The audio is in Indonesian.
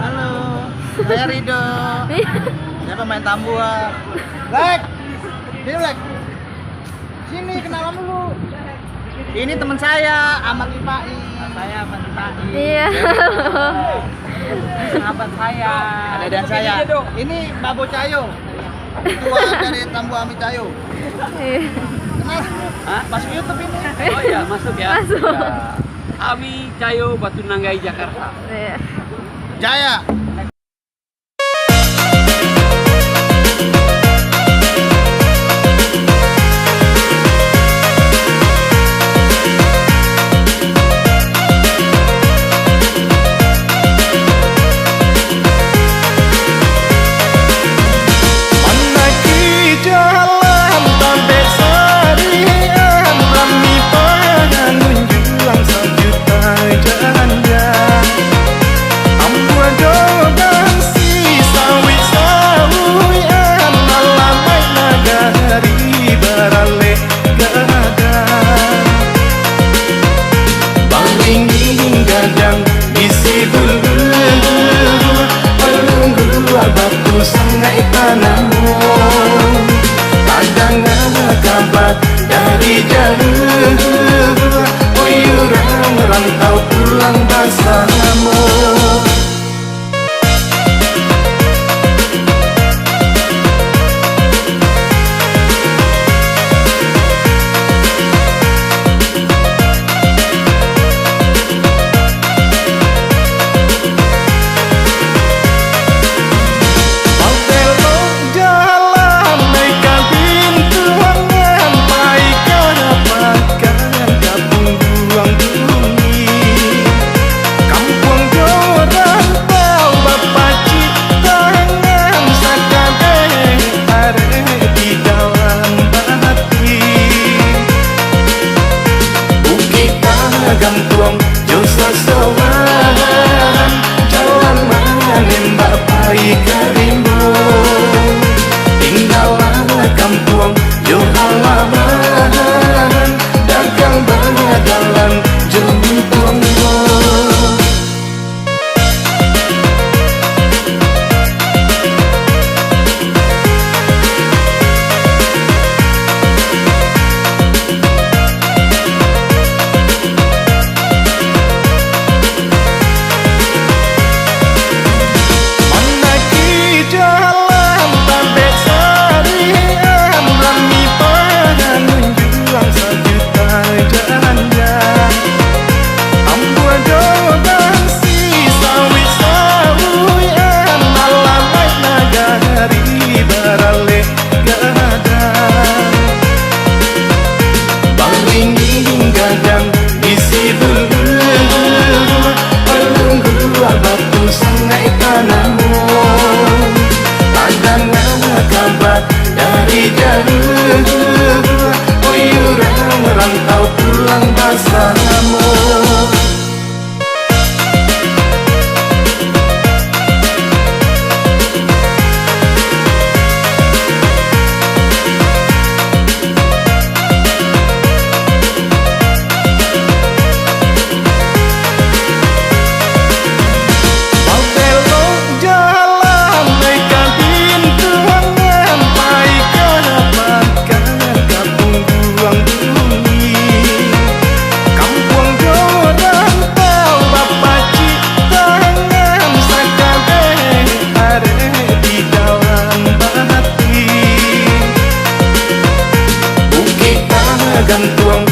Halo, saya Rido. Saya pemain tambua. Lek, sini Lek. Sini kenalan dulu. Ini teman saya, Ahmad Ipai. Saya Ahmad Ipai. Iya. Sahabat saya. Ada dan saya. Ini Babo Cayo. Ketua dari Tambu Ami Cayo. Kenal? Hah? Masuk YouTube ini. Oh iya, masuk ya. Masuk. Ya. Ami Cayo Batu Nanggai Jakarta. Iya. Jaya. Dari jauh, oyuran rantau pulang bersamamu. Gantuang Josa Sawan jalan mana nembak pai karimbun tinggalan kampuang jo halaman dagang badalan juntuang. Dari jauh, oyuran rantau pulang bersamamu. Gantuang